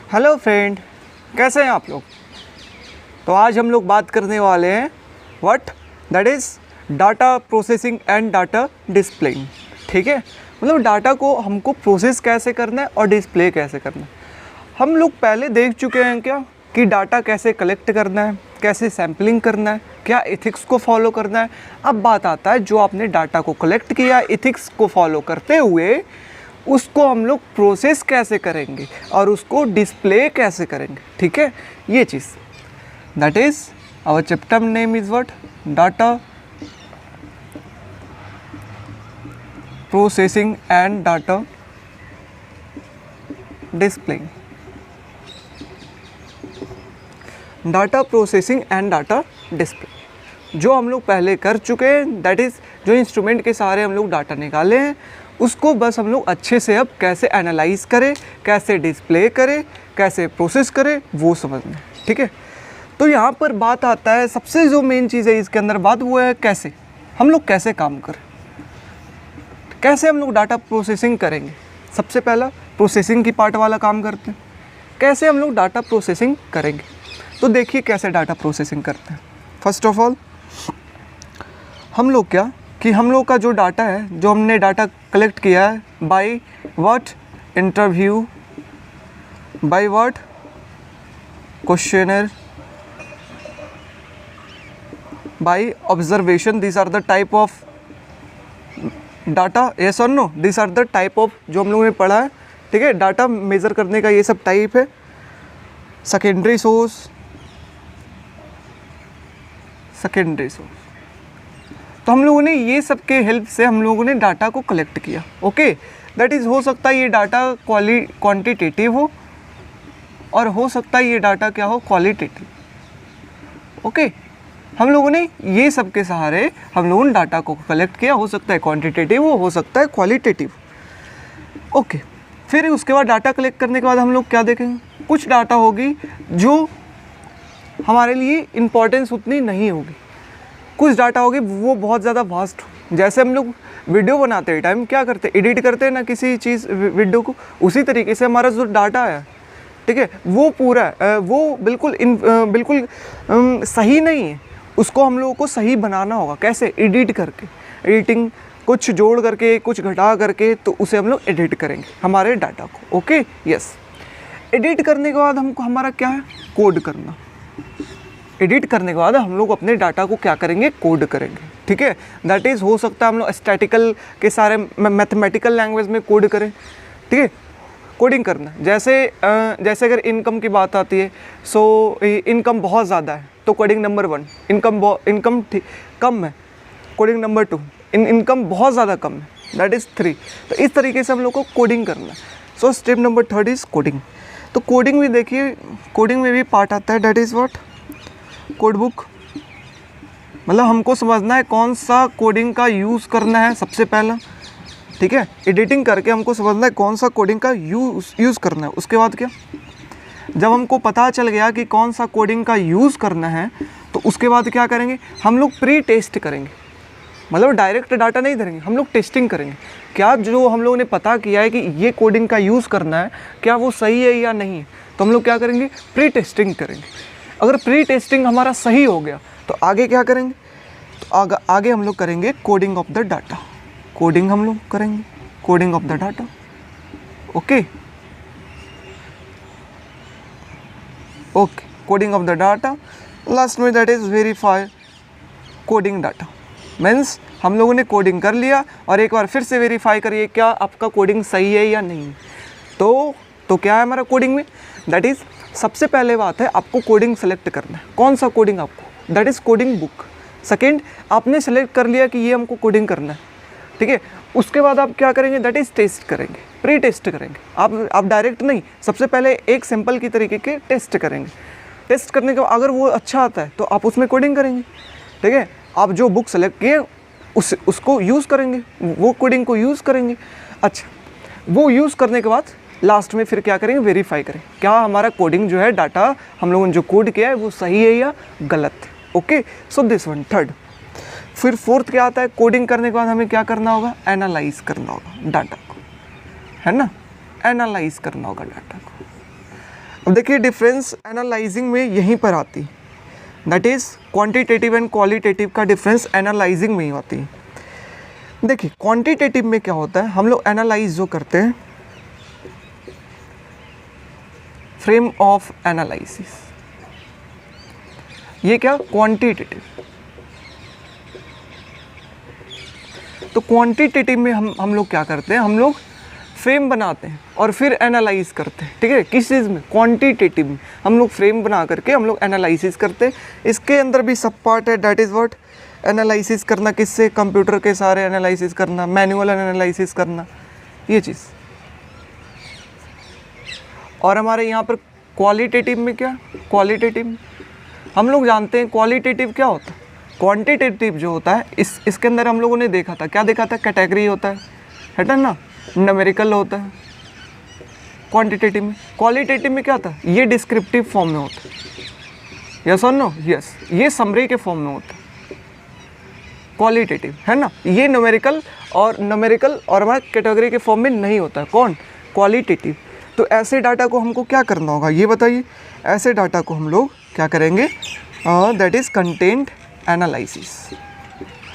Hello friend, कैसे हैं आप लोग। तो आज हम लोग बात करने वाले हैं what that is data processing and data displaying. ठीक है, मतलब डाटा को हमको प्रोसेस कैसे करना है और डिस्प्ले कैसे करना है। हम लोग पहले देख चुके हैं क्या कि डाटा कैसे कलेक्ट करना है, कैसे सैम्पलिंग करना है, क्या एथिक्स को फॉलो करना है। अब बात आता है जो आपने डाटा को कलेक्ट किया एथिक्स को फॉलो करते हुए उसको हम लोग प्रोसेस कैसे करेंगे और उसको डिस्प्ले कैसे करेंगे। ठीक है, ये चीज़ that is our chapter name is what data processing and data displaying. Data processing and data display जो हम लोग पहले कर चुके हैं, दैट इज़ जो इंस्ट्रूमेंट के सहारे हम लोग डाटा निकाले हैं उसको बस हम लोग अच्छे से अब कैसे एनालाइज करें, कैसे डिस्प्ले करें, कैसे प्रोसेस करें वो समझना। ठीक है, तो यहाँ पर बात आता है सबसे जो मेन चीज़ है इसके अंदर बात वो है कैसे हम लोग कैसे काम करें, कैसे हम लोग डाटा प्रोसेसिंग करेंगे। सबसे पहला प्रोसेसिंग की पार्ट वाला काम करते हैं, कैसे हम लोग डाटा प्रोसेसिंग करेंगे। तो देखिए कैसे डाटा प्रोसेसिंग करते हैं। फर्स्ट ऑफ ऑल हम लोग क्या कि हम लोग का जो डाटा है, जो हमने डाटा कलेक्ट किया है by what interview, by what questionnaire, by observation, this are the type of data, yes और no, this are the type of जो हम लोगों ने पढ़ा है। ठीक है, डाटा मेज़र करने का ये सब टाइप है। सेकेंडरी सोर्स, सेकेंडरी सोर्स, तो हम लोगों ने ये सब के हेल्प से हम लोगों ने डाटा को कलेक्ट किया। ओके, दैट इज़ हो सकता है ये डाटा क्वांटिटेटिव हो और हो सकता है ये डाटा क्या हो क्वालिटेटिव। ओके, हम लोगों ने ये सब के सहारे हम लोगों ने डाटा को कलेक्ट किया, हो सकता है क्वांटिटेटिव हो सकता है क्वालिटेटिव। ओके, फिर उसके बाद डाटा कलेक्ट करने के बाद हम लोग क्या देखेंगे, कुछ डाटा होगी जो हमारे लिए इम्पोर्टेंस उतनी नहीं होगी, कुछ डाटा होगी वो बहुत ज़्यादा वास्ट हो। जैसे हम लोग वीडियो बनाते हैं टाइम क्या करते हैं, एडिट करते हैं ना किसी चीज़ वीडियो को, उसी तरीके से हमारा जो डाटा है, ठीक है, वो पूरा वो बिल्कुल सही नहीं है, उसको हम लोगों को सही बनाना होगा। कैसे, एडिट करके, एडिटिंग कुछ जोड़ करके कुछ घटा करके, तो उसे हम लोग एडिट करेंगे हमारे डाटा को। ओके, यस, एडिट करने के बाद हमको हमारा क्या है, कोड करना। एडिट करने के बाद हम लोग अपने डाटा को क्या करेंगे, कोड करेंगे। ठीक है, दैट इज़ हो सकता है हम लोग स्टैटिकल के सारे मैथमेटिकल लैंग्वेज में कोड करें। ठीक है, कोडिंग करना, जैसे अगर इनकम की बात आती है, सो इनकम बहुत ज़्यादा है तो कोडिंग नंबर 1, इनकम कम है कोडिंग नंबर 2, इनकम बहुत ज़्यादा कम है दैट इज़ 3। तो इस तरीके से हम लोग को कोडिंग करना है। So step number 3 is coding. तो कोडिंग में देखिए, कोडिंग में भी पार्ट आता है that is what code book. मतलब हमको समझना है कौन सा कोडिंग का यूज़ करना है सबसे पहला। ठीक है, एडिटिंग करके हमको समझना है कौन सा कोडिंग का यूज़ करना है। उसके बाद क्या, जब हमको पता चल गया कि कौन सा कोडिंग का यूज़ करना है तो उसके बाद क्या करेंगे, हम लोग प्री टेस्ट करेंगे। मतलब डायरेक्ट डाटा नहीं धरेंगे, हम लोग टेस्टिंग करेंगे क्या जो हम लोगों ने पता किया है कि ये कोडिंग का यूज़ करना है क्या वो सही है या नहीं है। तो हम लोग क्या करेंगे, प्री टेस्टिंग करेंगे। अगर प्री टेस्टिंग हमारा सही हो गया तो आगे क्या करेंगे, तो आगे हम लोग करेंगे coding of the data. Coding हम लोग करेंगे, coding of the data. Okay okay, coding of the data. Last में that is verify coding data. Means हम लोगों ने कोडिंग कर लिया और एक बार फिर से वेरीफाई करिए क्या आपका कोडिंग सही है या नहीं। तो क्या है हमारा कोडिंग में, दैट इज़ सबसे पहले बात है आपको कोडिंग सेलेक्ट करना है, कौन सा कोडिंग आपको, that is coding book. Second, आपने सेलेक्ट कर लिया कि ये हमको कोडिंग करना है। ठीक है, उसके बाद आप क्या करेंगे, दैट इज़ टेस्ट करेंगे, प्री टेस्ट करेंगे। आप डायरेक्ट नहीं, सबसे पहले एक सैम्पल की तरीके के टेस्ट करेंगे। टेस्ट करने के बाद अगर वो अच्छा आता है तो आप उसमें कोडिंग करेंगे। ठीक है, आप जो बुक सेलेक्ट किए उसको यूज़ करेंगे, वो कोडिंग को यूज़ करेंगे। अच्छा, वो यूज़ करने के बाद लास्ट में फिर क्या करेंगे, वेरीफाई करें क्या हमारा कोडिंग जो है, डाटा हम लोगों ने जो कोड किया है वो सही है या गलत है। Okay, so this one third. फिर फोर्थ क्या आता है, कोडिंग करने के बाद हमें क्या करना होगा, एनालाइज करना होगा डाटा को, है ना, एनालाइज करना होगा डाटा को। अब देखिए डिफरेंस एनालाइजिंग में यहीं पर आती है, that is quantitative and qualitative का डिफरेंस एनालाइजिंग में ही होती है। देखिए क्वांटिटेटिव में क्या होता है, हम लोग एनालाइज जो करते हैं, फ्रेम ऑफ एनालिसिस, ये क्या क्वांटिटेटिव। तो क्वांटिटेटिव में हम लोग क्या करते हैं, हम लोग फ्रेम बनाते हैं और फिर एनालाइज करते हैं, ठीक है। किस चीज़ में, क्वांटिटेटिव में हम लोग फ्रेम बना करके हम लोग एनालिसिस करते हैं। इसके अंदर भी सब पार्ट है, दैट इज़ व्हाट, एनालिसिस करना, किससे, कंप्यूटर के सारे एनालिसिस करना, मैनुअल एनालिसिस करना, ये चीज़। और हमारे यहाँ पर क्वालिटेटिव में क्या, क्वालिटेटिव हम लोग जानते हैं क्वालिटेटिव क्या होता है। क्वांटिटेटिव जो होता है इसके अंदर हम लोगों ने देखा था, क्या देखा था, कैटेगरी होता है ना, न्यूमेरिकल होता है क्वांटिटेटिव में। क्वालिटेटिव में क्या था, ये डिस्क्रिप्टिव फॉर्म में होता है, यस और नो, यस, ये समरी के फॉर्म में होता है क्वालिटेटिव, है ना। ये न्यूमेरिकल और हमारा कैटेगरी के फॉर्म में नहीं होता है, कौन, क्वालिटेटिव। तो ऐसे डाटा को हमको क्या करना होगा, ये बताइए। ऐसे डाटा को हम लोग क्या करेंगे, दैट इज़ कंटेंट एनालिसिस।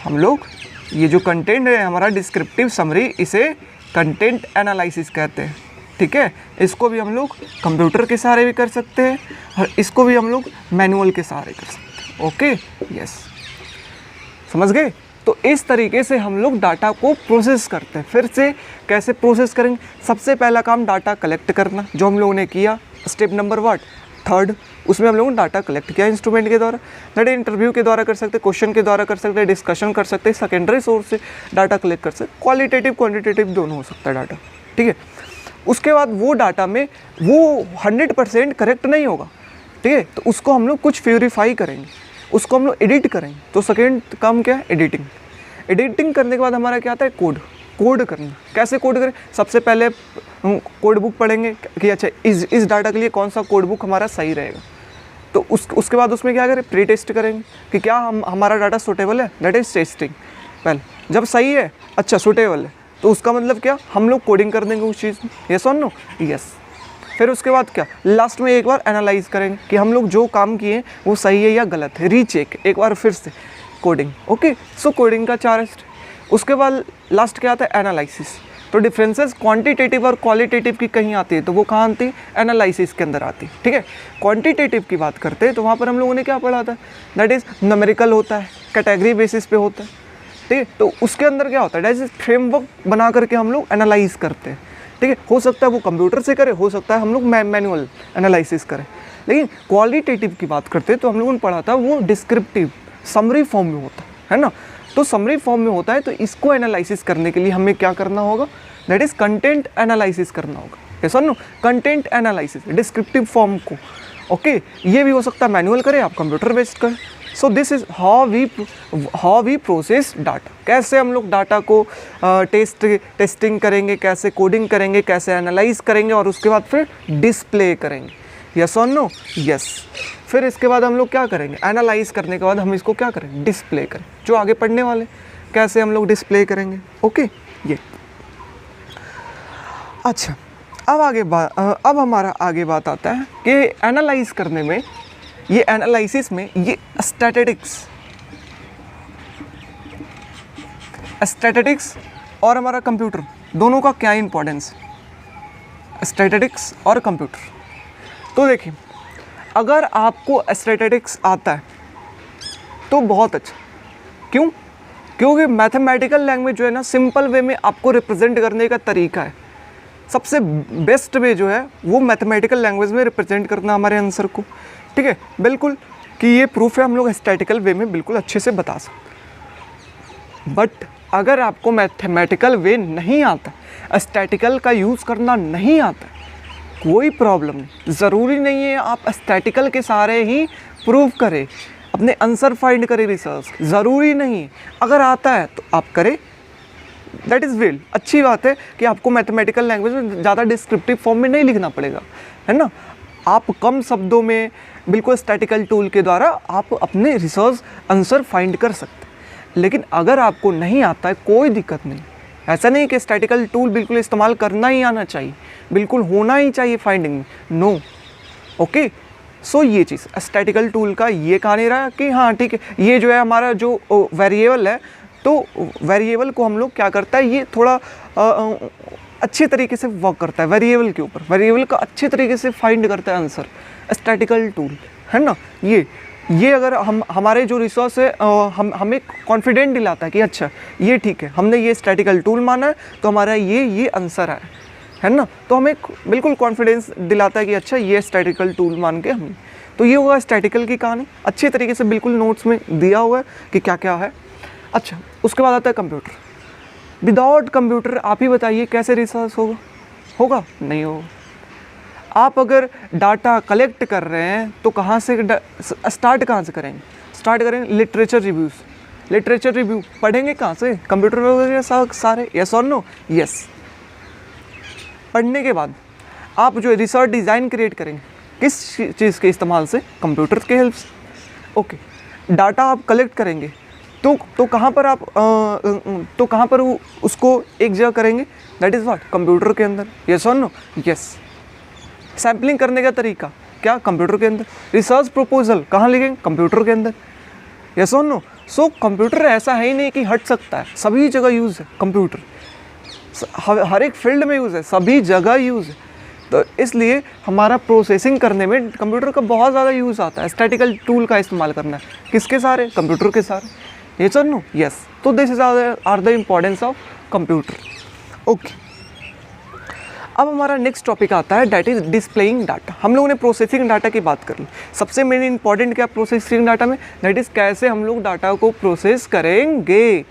हम लोग ये जो कंटेंट है हमारा डिस्क्रिप्टिव समरी, इसे कंटेंट एनालिसिस कहते हैं, ठीक है। इसको भी हम लोग कंप्यूटर के सहारे भी कर सकते हैं और इसको भी हम लोग मैनुअल के सहारे कर सकते हैं, ओके, यस, समझ गए। तो इस तरीके से हम लोग डाटा को प्रोसेस करते हैं। फिर से कैसे प्रोसेस करेंगे, सबसे पहला काम डाटा कलेक्ट करना, जो हम लोगों ने किया, स्टेप नंबर व्हाट, थर्ड, उसमें हम लोगों ने डाटा कलेक्ट किया इंस्ट्रूमेंट के द्वारा, दैट इंटरव्यू के द्वारा कर सकते, क्वेश्चन के द्वारा कर सकते, डिस्कशन कर सकते, सेकेंडरी सोर्स से डाटा कलेक्ट कर सकते, क्वालिटेटिव क्वांटिटेटिव दोनों हो सकता है डाटा, ठीक है। उसके बाद वो डाटा में वो 100% करेक्ट नहीं होगा, ठीक है, तो उसको हम लोग कुछ प्यूरीफाई करेंगे, उसको हम लोग एडिट करेंगे। तो सेकेंड काम क्या है, एडिटिंग। एडिटिंग करने के बाद हमारा क्या आता है, कोड करना। कैसे कोड करें, सबसे पहले हम कोड बुक पढ़ेंगे कि अच्छा इस डाटा के लिए कौन सा कोड बुक हमारा सही रहेगा। तो उसके बाद उसमें क्या करें, प्री टेस्ट करेंगे कि क्या हमारा डाटा सूटेबल है, दैट इज़ टेस्टिंग। पहले जब सही है, अच्छा सूटेबल है, तो उसका मतलब क्या, हम लोग कोडिंग कर देंगे उस चीज़ में, यस और नो, यस। फिर उसके बाद क्या, लास्ट में एक बार एनालाइज करेंगे कि हम लोग जो काम किए वो सही है या गलत है, रीचेक एक बार फिर से कोडिंग, ओके। सो कोडिंग का 4 स्टेप। उसके बाद लास्ट क्या आता है, एनालिसिस। तो डिफरेंसेस क्वांटिटेटिव और क्वालिटेटिव की कहीं आती है, तो वो कहाँ आती है, एनालिसिस के अंदर आती है, ठीक है। क्वांटिटेटिव की बात करते हैं तो वहाँ पर हम लोगों ने क्या पढ़ा था, दैट इज़ न्यूमेरिकल होता है, कैटेगरी बेसिस पे होता है, ठीक है। तो उसके अंदर क्या होता है, दैट इज फ्रेमवर्क बना करके हम लोग एनालाइज करते हैं, ठीक है। हो सकता है वो कंप्यूटर से करे, हो सकता है हम लोग मैनुअल एनालिसिस करें। लेकिन क्वालिटेटिव की बात करते हैं तो हम लोगों ने पढ़ा था वो डिस्क्रिप्टिव समरी फॉर्म में होता है ना। तो समरी फॉर्म में होता है, तो इसको एनालिसिस करने के लिए हमें क्या करना होगा, दैट इज़ कंटेंट एनालिसिस करना होगा, ऐसा ना, कंटेंट एनालिसिस डिस्क्रिप्टिव फॉर्म को, ओके। ये भी हो सकता है मैनुअल करें, आप कंप्यूटर बेस्ड करें। So this is how we process data. कैसे हम लोग डाटा को टेस्टिंग करेंगे, कैसे कोडिंग करेंगे, कैसे एनालाइज करेंगे और उसके बाद फिर डिस्प्ले करेंगे, यस और नो, यस। फिर इसके बाद हम लोग क्या करेंगे, एनालाइज करने के बाद हम इसको क्या करें, डिस्प्ले करें, जो आगे पढ़ने वाले कैसे हम लोग डिस्प्ले करेंगे, ओके, ये। अच्छा, अब हमारा आगे बात आता है कि एनालाइज करने में, ये एनालिसिस में, ये स्टैटिस्टिक्स और हमारा कंप्यूटर दोनों का क्या इंपॉर्टेंस है, स्टैटिस्टिक्स और कंप्यूटर। तो देखिए, अगर आपको स्टैटिस्टिक्स आता है तो बहुत अच्छा, क्यों, क्योंकि मैथमेटिकल लैंग्वेज जो है ना, सिंपल वे में आपको रिप्रेजेंट करने का तरीका है। सबसे बेस्ट वे जो है वो मैथमेटिकल लैंग्वेज में रिप्रेजेंट करना हमारे आंसर को, ठीक है, बिल्कुल, कि ये प्रूफ है, हम लोग स्टैटिकल वे में बिल्कुल अच्छे से बता सकते। बट अगर आपको मैथमेटिकल वे नहीं आता, स्टैटिकल का यूज़ करना नहीं आता, कोई प्रॉब्लम नहीं, ज़रूरी नहीं है आप स्टैटिकल के सहारे ही प्रूव करें, अपने आंसर फाइंड करें, रिसर्च, ज़रूरी नहीं है। अगर आता है तो आप करें, दैट इज़ वेल, अच्छी बात है कि आपको मैथमेटिकल लैंग्वेज में ज़्यादा डिस्क्रिप्टिव फॉर्म में नहीं लिखना पड़ेगा, है ना। आप कम शब्दों में बिल्कुल स्टैटिकल टूल के द्वारा आप अपने रिसर्च आंसर फाइंड कर सकते हैं। लेकिन अगर आपको नहीं आता है, कोई दिक्कत नहीं, ऐसा नहीं कि स्टैटिकल टूल बिल्कुल इस्तेमाल करना ही आना चाहिए, बिल्कुल होना ही चाहिए फाइंडिंग में, नो, ओके। सो ये चीज़ स्टैटिकल टूल का ये कहानी रहा कि हाँ ठीक है, ये जो है हमारा जो वेरिएबल है, तो वेरिएबल को हम लोग क्या करता है, ये थोड़ा अच्छे तरीके से वर्क करता है वेरिएबल के ऊपर, वेरिएबल का अच्छे तरीके से फाइंड करता है आंसर स्टैटिकल टूल, है ना। ये अगर हम हमारे जो रिसोर्स है हमें कॉन्फिडेंट दिलाता है कि अच्छा ये ठीक है, हमने ये स्टैटिकल टूल माना है तो हमारा ये आंसर है ना, तो हमें बिल्कुल कॉन्फिडेंस दिलाता है कि अच्छा ये स्टैटिकल टूल मान के हमने, तो ये होगा स्टैटिकल की कहानी, अच्छे तरीके से बिल्कुल नोट्स में दिया हुआ है कि क्या क्या है। अच्छा, उसके बाद आता है कंप्यूटर। विदाउट कंप्यूटर आप ही बताइए कैसे रिसर्च होगा नहीं होगा। आप अगर डाटा कलेक्ट कर रहे हैं तो कहाँ से स्टार्ट करेंगे, स्टार्ट करेंगे लिटरेचर रिव्यूज़, लिटरेचर रिव्यू पढ़ेंगे कहाँ से, कंप्यूटर वगैरह सारे, यस और नो, यस। पढ़ने के बाद आप जो रिसर्च डिज़ाइन क्रिएट करेंगे किस चीज़ के इस्तेमाल से, कंप्यूटर के हेल्प से, ओके। डाटा आप कलेक्ट करेंगे तो कहाँ पर आप तो कहाँ पर उसको एक जगह करेंगे, दैट इज़ व्हाट, कंप्यूटर के अंदर, यस और नो, यस। सैम्पलिंग करने का तरीका क्या, कंप्यूटर के अंदर। रिसर्च प्रपोजल कहाँ लिखेंगे, कंप्यूटर के अंदर, यस और नो। सो कंप्यूटर ऐसा है ही नहीं कि हट सकता है, सभी जगह यूज़ है कंप्यूटर, हर एक फील्ड में यूज़ है, सभी जगह यूज़ है। तो इसलिए हमारा प्रोसेसिंग करने में कंप्यूटर का बहुत ज़्यादा यूज़ आता है। स्टैटिकल टूल का इस्तेमाल करना है किसके सारे, कंप्यूटर के सारे, यस और नो, यस। तो this is are the importance of computer, okay. अब हमारा नेक्स्ट टॉपिक आता है दैट इज डिस्प्लेइंग डाटा। हम लोगों ने प्रोसेसिंग डाटा की बात कर ली। सबसे मेन इंपॉर्टेंट क्या प्रोसेसिंग डाटा में, दैट इज़ कैसे हम लोग डाटा को प्रोसेस करेंगे,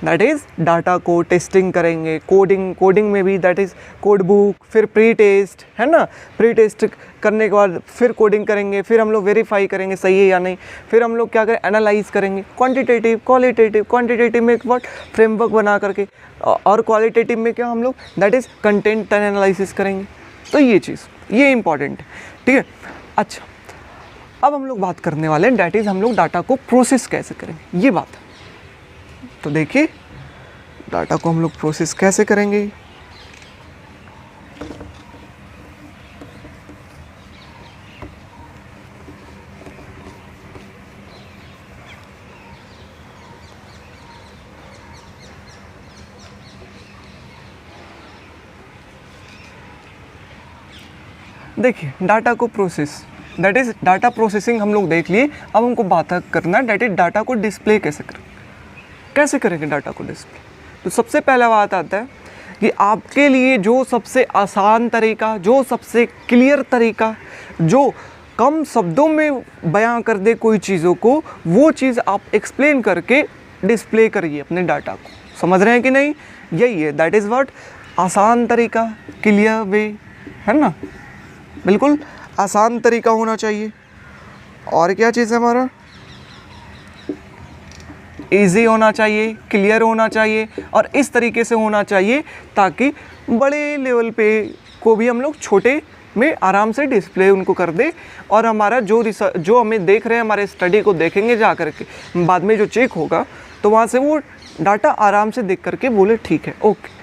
दैट इज़ डाटा को टेस्टिंग करेंगे, कोडिंग में भी दैट इज़ कोड बुक, फिर प्री टेस्ट, है ना, प्री टेस्ट करने के बाद फिर कोडिंग करेंगे, फिर हम लोग वेरीफाई करेंगे सही है या नहीं, फिर हम लोग क्या करें, एनालाइज करेंगे, क्वांटिटेटिव क्वालिटेटिव, क्वांटिटेटिव में एक वर्ड फ्रेमवर्क बना करके, और क्वालिटेटिव में क्या हम लोग दैट इज़ कंटेंट एनालिसिस करेंगे। तो ये चीज़ ये इंपॉर्टेंट है, ठीक है। अच्छा, अब हम लोग बात करने वाले हैं दैट इज़ हम लोग डाटा को प्रोसेस कैसे करेंगे, ये बात। तो देखिए डाटा को हम लोग प्रोसेस कैसे करेंगे। देखिए डाटा को process that is data processing हम लोग देख लिए। अब हमको बात करना है दैट इज डाटा को डिस्प्ले कैसे करेंगे डाटा को डिस्प्ले। तो सबसे पहला बात आता है कि आपके लिए जो सबसे आसान तरीका, जो सबसे क्लियर तरीका, जो कम शब्दों में बयां कर दे कोई चीज़ों को, वो चीज़ आप एक्सप्लेन करके डिस्प्ले करिए अपने डाटा को। समझ रहे हैं कि नहीं, यही है दैट इज़ व्हाट, आसान तरीका, क्लियर वे, है ना, बिल्कुल आसान तरीका होना चाहिए। और क्या चीज़ है हमारा, ईजी होना चाहिए, क्लियर होना चाहिए, और इस तरीके से होना चाहिए ताकि बड़े लेवल पे को भी हम लोग छोटे में आराम से डिस्प्ले उनको कर दे। और हमारा जो हमें देख रहे हैं, हमारे स्टडी को देखेंगे जा करके, बाद में जो चेक होगा तो वहाँ से वो डाटा आराम से देख करके बोले ठीक है, ओके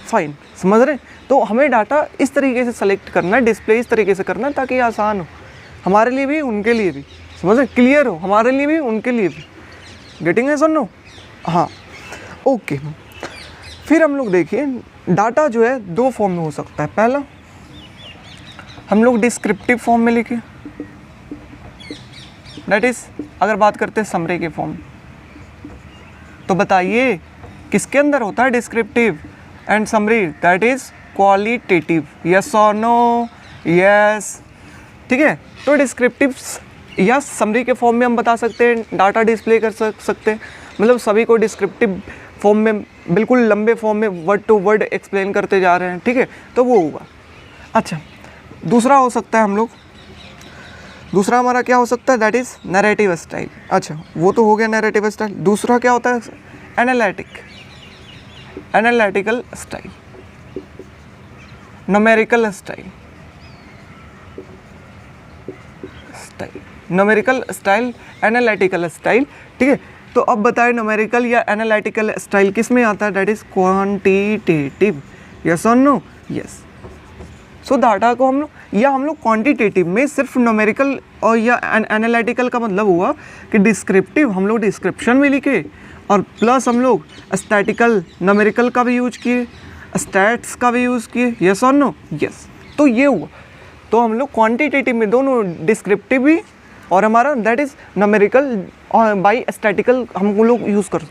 फाइन, समझ रहे हैं। तो हमें डाटा इस तरीके से सेलेक्ट करना है, डिस्प्ले इस तरीके से करना है ताकि आसान हो हमारे लिए भी, उनके लिए भी, समझ रहे, क्लियर हो हमारे लिए भी, उनके लिए भी। गेटिंग है सुनो, हाँ ओके। फिर हम लोग देखिए डाटा जो है दो फॉर्म में हो सकता है। पहला हम लोग डिस्क्रिप्टिव फॉर्म में लिखे, दैट इज अगर बात करते हैं समरी के फॉर्म, तो बताइए किसके अंदर होता है descriptive and summary, that is qualitative, yes और नो, यस, ठीक है। तो डिस्क्रिप्टिव या समरी के फॉर्म में हम बता सकते हैं, डाटा डिस्प्ले कर सकते हैं, मतलब सभी को डिस्क्रिप्टिव फॉर्म में बिल्कुल लंबे फॉर्म में वर्ड टू वर्ड एक्सप्लेन करते जा रहे हैं, ठीक है, तो वो होगा। अच्छा, दूसरा हो सकता है हम लोग, दूसरा हमारा क्या हो सकता है, दैट इज़ नैरेटिव स्टाइल। अच्छा, वो तो हो गया नैरेटिव स्टाइल। दूसरा क्या होता है, analytical style, numerical style, numerical style, analytical style, ठीक है। तो अब बताएं न्यूमेरिकल या एनालिटिकल स्टाइल किस में आता है, दैट इज क्वांटिटेटिव, यस और नो, यस। सो डाटा को हम लोग क्वांटिटेटिव में सिर्फ न्यूमेरिकल और या एनालिटिकल का मतलब हुआ कि डिस्क्रिप्टिव हम लोग डिस्क्रिप्शन में लिखे और प्लस हम लोग स्टैटिकल न्यूमेरिकल का भी यूज किए, स्टैट्स का भी यूज़ किए, यस और नो, यस। तो ये हुआ, तो हम लोग क्वांटिटेटिव में दोनों डिस्क्रिप्टिव भी और हमारा दैट इज़ न्यूमेरिकल और बाई स्टैटिकल हम लोग यूज़ कर।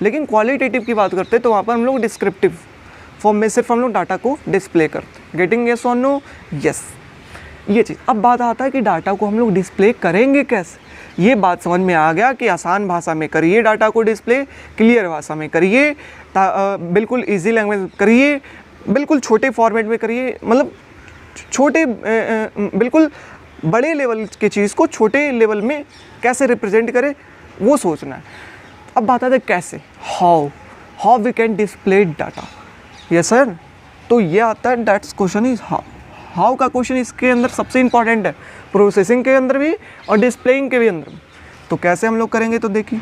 लेकिन क्वालिटेटिव की बात करते हैं तो वहाँ पर हम लोग डिस्क्रिप्टिव फॉर्म में सिर्फ हम लोग डाटा को डिस्प्ले करते। गेटिंग यस और नो, यस। ये चीज़, अब बात आता है कि डाटा को हम लोग डिस्प्ले करेंगे कैसे। ये बात समझ में आ गया कि आसान भाषा में करिए डाटा को डिस्प्ले, क्लियर भाषा में करिए, बिल्कुल इजी लैंग्वेज करिए, बिल्कुल छोटे फॉर्मेट में करिए, मतलब छोटे बिल्कुल बड़े लेवल की चीज़ को छोटे लेवल में कैसे रिप्रेजेंट करें वो सोचना है। अब बात आती है कैसे, how we can display data. Yes sir, तो ये आता है दैट्स क्वेश्चन इज हाउ का क्वेश्चन इसके अंदर सबसे इंपॉर्टेंट है, प्रोसेसिंग के अंदर भी और डिस्प्लेइंग के भी अंदर भी। तो कैसे हम लोग करेंगे, तो देखिए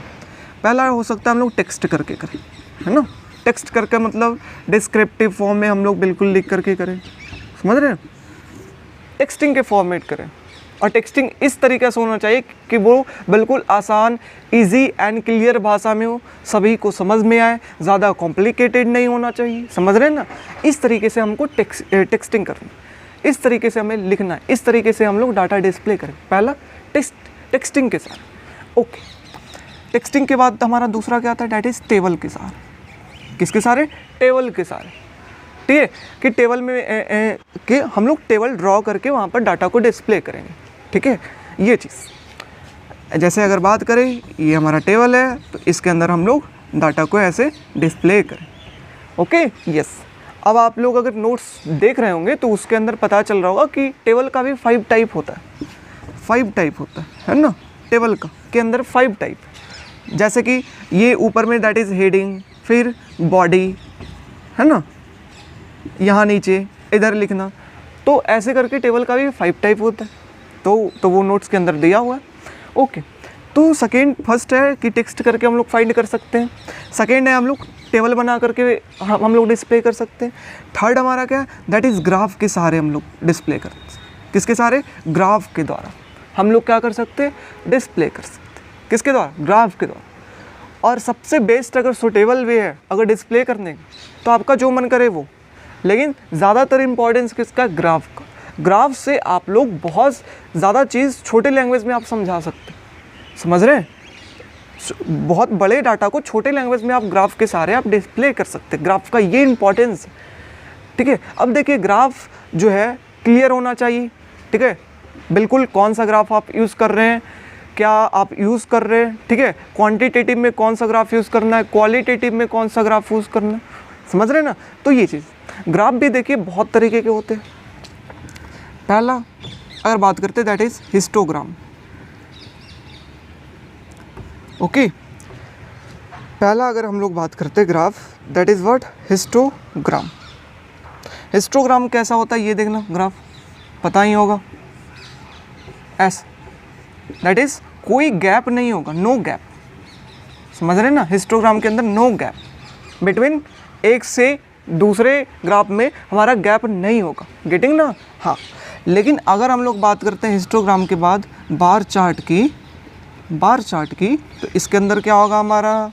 पहला हो सकता है हम लोग टेक्स्ट करके करें, है ना। टेक्स्ट करके मतलब डिस्क्रिप्टिव फॉर्म में हम लोग बिल्कुल लिख करके करें, समझ रहे हैं। टेक्सटिंग के फॉर्मेट करें और टेक्सटिंग इस तरीके से होना चाहिए कि वो बिल्कुल आसान, इजी एंड क्लियर भाषा में हो, सभी को समझ में आए, ज़्यादा कॉम्प्लिकेटेड नहीं होना चाहिए, समझ रहे हैं ना। इस तरीके से हमको टेक्सटिंग करना, इस तरीके से हमें लिखना है, इस तरीके से हम लोग डाटा डिस्प्ले करें। पहला टेक्सटिंग के साथ, ओके। टेक्सटिंग के बाद हमारा दूसरा क्या आता है, डैट इज़ टेबल के साथ। किसके सारे, टेबल के सारे, ठीक है। कि टेबल में कि हम लोग टेबल ड्रॉ करके वहाँ पर डाटा को डिस्प्ले करेंगे, ठीक है। ये चीज़ जैसे अगर बात करें, ये हमारा टेबल है तो इसके अंदर हम लोग डाटा को ऐसे डिस्प्ले करें, ओके, यस। अब आप लोग अगर नोट्स देख रहे होंगे तो उसके अंदर पता चल रहा होगा कि टेबल का भी 5 टाइप होता है, 5 टाइप होता है ना। टेबल का के अंदर 5 टाइप, जैसे कि ये ऊपर में दैट इज़ हेडिंग, फिर बॉडी, है ना, यहाँ नीचे इधर लिखना। तो ऐसे करके टेबल का भी 5 टाइप होता है, तो वो नोट्स के अंदर दिया हुआ है, ओके। तो फर्स्ट है कि टेक्स्ट करके हम लोग फाइंड कर सकते हैं। सेकेंड है हम लोग टेबल बना करके हम लोग डिस्प्ले कर सकते हैं। थर्ड हमारा क्या है, दैट इज़ ग्राफ के सहारे हम लोग डिस्प्ले करते हैं। किसके सहारे, ग्राफ के द्वारा हम लोग क्या कर सकते हैं, डिस्प्ले कर सकते हैं। किसके द्वारा, ग्राफ के द्वारा। और सबसे बेस्ट अगर सुटेबल वे है अगर डिस्प्ले करने की, तो आपका जो मन करे वो, लेकिन ज़्यादातर इम्पोर्टेंस किसका, ग्राफ का। ग्राफ से आप लोग बहुत ज़्यादा चीज़ छोटे लैंग्वेज में आप समझा सकते हैं, समझ रहे हैं। बहुत बड़े डाटा को छोटे लैंग्वेज में आप ग्राफ के सहारे आप डिस्प्ले कर सकते हैं। ग्राफ का ये इंपॉर्टेंस, ठीक है। अब देखिए ग्राफ जो है क्लियर होना चाहिए, ठीक है। बिल्कुल कौन सा ग्राफ आप यूज़ कर रहे हैं, क्या आप यूज़ कर रहे हैं, ठीक है। क्वांटिटेटिव में कौन सा ग्राफ यूज़ करना है, क्वालिटेटिव में कौन सा ग्राफ यूज़ करना है, समझ रहे हैं ना। तो ये चीज़, ग्राफ भी देखिए बहुत तरीके के होते हैं। पहला अगर बात करते हैं दैट इज़ हिस्टोग्राम, ओके। पहला अगर हम लोग बात करते हैं graph, that is what, histogram. Histogram कैसा होता है ये देखना, ग्राफ पता ही होगा, ऐसा, दैट इज़ कोई गैप नहीं होगा, नो गैप, समझ रहे हैं ना। हिस्टोग्राम के अंदर नो गैप बिटवीन, एक से दूसरे ग्राफ में हमारा गैप नहीं होगा, गेटिंग ना, हाँ। लेकिन अगर हम लोग बात करते हैं हिस्टोग्राम के बाद बार चार्ट की, तो इसके अंदर क्या होगा हमारा,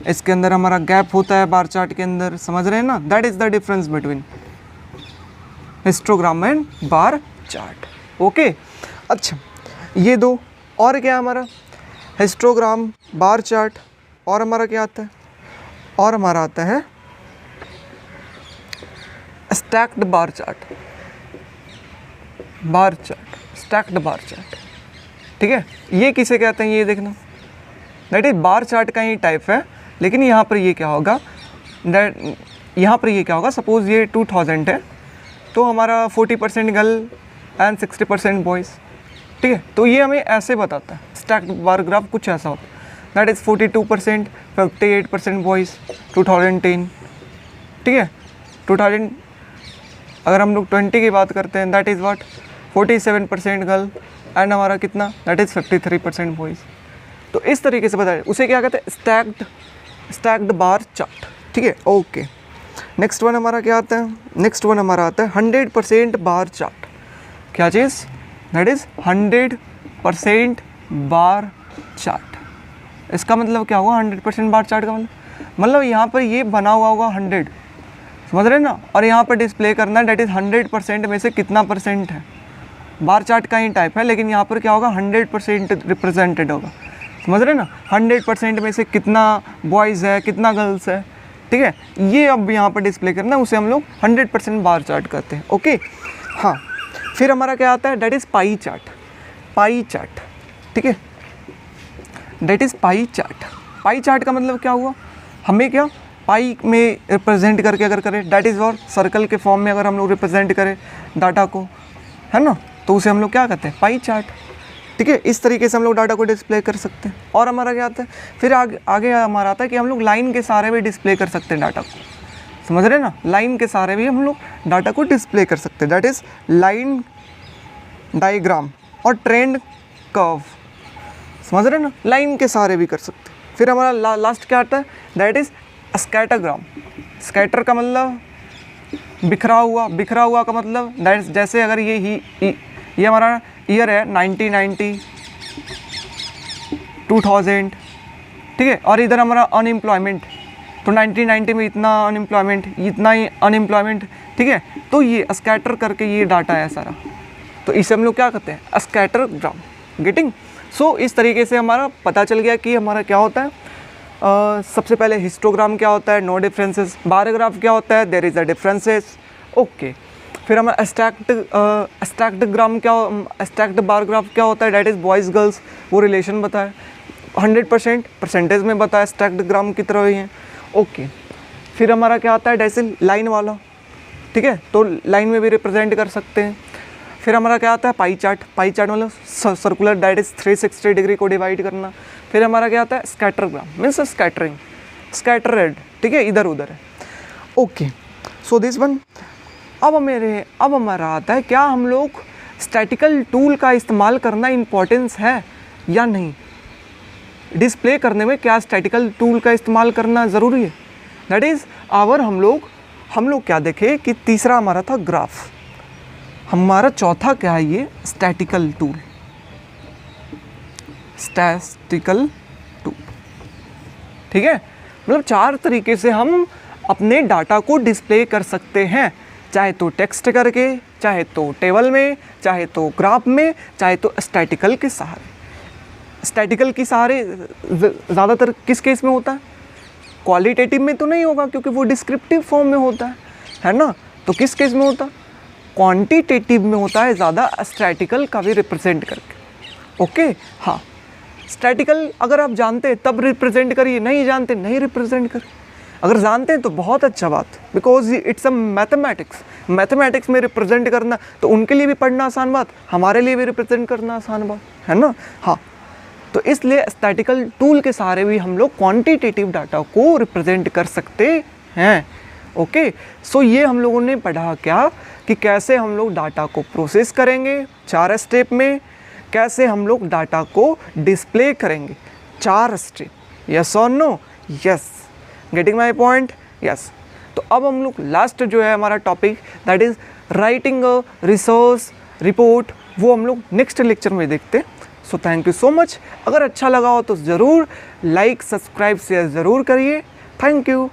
इसके अंदर हमारा गैप होता है बार चार्ट के अंदर, समझ रहे हैं ना। That is the difference between histogram and bar chart, okay. अच्छा, ये दो, और क्या हमारा, हिस्टोग्राम, बार चार्ट, और हमारा क्या आता है, और हमारा आता है stacked bar chart, stacked bar chart, ठीक है। ये किसे कहते हैं, ये देखना, दैट इज बार चार्ट का ही टाइप है। लेकिन यहाँ पर ये क्या होगा, सपोज ये 2000 है, तो हमारा 40% गर्ल एंड 60% बॉयज़, ठीक है। तो ये हमें ऐसे बताता है, स्टैक्ड बार ग्राफ कुछ ऐसा होता है, दैट इज़ 42%, 58% बॉयज़ 2010, ठीक है। 2000 अगर हम लोग 20 की बात करते हैं, that is what, 47% girl and हमारा कितना, दैट इज़ 53% बॉयज़। तो इस तरीके से बताया, उसे क्या कहते हैं, स्टैक्ड बार चार्ट, ठीक है, ओके। नेक्स्ट वन हमारा क्या आता है, नेक्स्ट वन हमारा आता है 100% बार चार्ट। क्या चीज़, दैट इज़ 100% बार चार्ट। इसका मतलब क्या हुआ 100% बार चार्ट का मतलब यहाँ पर ये बना हुआ होगा 100, समझ रहे हैं ना, और यहाँ पर डिस्प्ले करना है डेट इज़ 100% में से कितना परसेंट है। बार चार्ट का ही टाइप है, लेकिन यहाँ पर क्या होगा 100% रिप्रेजेंटेड होगा, समझ रहे हैं ना, 100% में से कितना बॉयज़ है कितना गर्ल्स है, ठीक है, ये अब यहाँ पर डिस्प्ले करना है, उसे हम लोग 100% बार चार्ट करते हैं। ओके हाँ, फिर हमारा क्या आता है that is pie chart. Pie chart, ठीक है, that is pie chart. Pie chart का मतलब क्या हुआ, हमें क्या पाई में रिप्रेजेंट करके अगर करें, डेट इज़ और सर्कल के फॉर्म में अगर हम लोग रिप्रेजेंट करें डाटा को, है ना, तो उसे हम लोग क्या कहते हैं पाई चार्ट, ठीक है। इस तरीके से हम लोग डाटा को डिस्प्ले कर सकते हैं। और हमारा क्या आता है फिर आगे हमारा आता है कि हम लोग लाइन के सहारे भी डिस्प्ले कर सकते हैं डाटा को, समझ रहे हैं ना, लाइन के सहारे भी हम लोग डाटा को डिस्प्ले कर सकते हैं, दैट इज़ लाइन डायग्राम और ट्रेंड कर्व, समझ रहे हैं ना, लाइन के सहारे भी कर सकते हैं। फिर हमारा लास्ट क्या आता है दैट इज़ स्कैटरग्राम। स्कैटर का मतलब बिखरा हुआ का मतलब दैट जैसे अगर ये हमारा ईयर है 1990 2000, ठीक है, और इधर हमारा अनएम्प्लॉयमेंट, तो 1990 में इतना ही अनएम्प्लॉयमेंट, ठीक है, तो ये स्कैटर करके ये डाटा है सारा, तो इसे हम लोग क्या कहते हैं स्कैटरग्राम, गेटिंग। सो इस तरीके से हमारा पता चल गया कि हमारा क्या होता है, सबसे पहले हिस्टोग्राम क्या होता है, नो डिफरेंसेस, बार ग्राफ क्या होता है, there is a differences, okay. फिर हमारा स्टैक्ड बार ग्राफ क्या होता है, डेट इज़ बॉयज़ गर्ल्स, वो रिलेशन बताया, 100% परसेंटेज में बताया, स्टैक्ड ग्राम की तरह ही है, ओके। फिर हमारा क्या आता है डेट इज़ लाइन वाला, ठीक है, तो लाइन में भी रिप्रेजेंट कर सकते हैं। फिर हमारा क्या आता है पाई चार्ट। पाई चार्ट मतलब सर्कुलर, डेट इज़ 360 डिग्री को डिवाइड करना। फिर हमारा क्या आता है स्कैटरग्राम, मीन्स स्कैटरिंग, स्कैटरेड, ठीक है, इधर उधर है, ओके। So this one. अब हमारा आता है क्या हम लोग स्टैटिकल टूल का इस्तेमाल करना इम्पोर्टेंस है या नहीं, डिस्प्ले करने में क्या स्टैटिकल टूल का इस्तेमाल करना ज़रूरी है, दैट इज़ आवर हम लोग क्या देखे कि तीसरा हमारा था ग्राफ, हमारा चौथा क्या है ये स्टैटिकल टूल, ठीक है, मतलब 4 तरीके से हम अपने डाटा को डिस्प्ले कर सकते हैं, चाहे तो टेक्स्ट करके, चाहे तो टेबल में, चाहे तो ग्राफ में, चाहे तो स्टैटिकल के सहारे। स्टैटिकल के सहारे ज़्यादातर किस केस में होता है, क्वालिटेटिव में तो नहीं होगा क्योंकि वो डिस्क्रिप्टिव फॉर्म में होता है ना, तो किस केस में होता है, क्वांटिटेटिव में होता है ज़्यादा, स्टैटिकल का भी रिप्रेजेंट करके, ओके। हाँ, स्टैटिकल अगर आप जानते हैं तब रिप्रेजेंट करिए, नहीं जानते नहीं रिप्रेजेंट करिए, अगर जानते हैं तो बहुत अच्छा बात, बिकॉज इट्स अ मैथमेटिक्स में रिप्रेजेंट करना तो उनके लिए भी पढ़ना आसान बात, हमारे लिए भी रिप्रेजेंट करना आसान बात है ना। हाँ, तो इसलिए स्टैटिकल टूल के सहारे भी हम लोग क्वांटिटेटिव डाटा को रिप्रेजेंट कर सकते हैं, ओके। सो ये हम लोगों ने पढ़ा क्या कि कैसे हम लोग डाटा को प्रोसेस करेंगे 4 स्टेप में, कैसे हम लोग डाटा को डिस्प्ले करेंगे 4 स्टेप, यस और no, yes, getting my point, yes. तो अब हम लोग लास्ट जो है हमारा topic that is writing a research report, वो हम लोग नेक्स्ट लेक्चर में देखते हैं। So thank you so much. अगर अच्छा लगा हो तो ज़रूर लाइक सब्सक्राइब शेयर ज़रूर करिए। Thank you.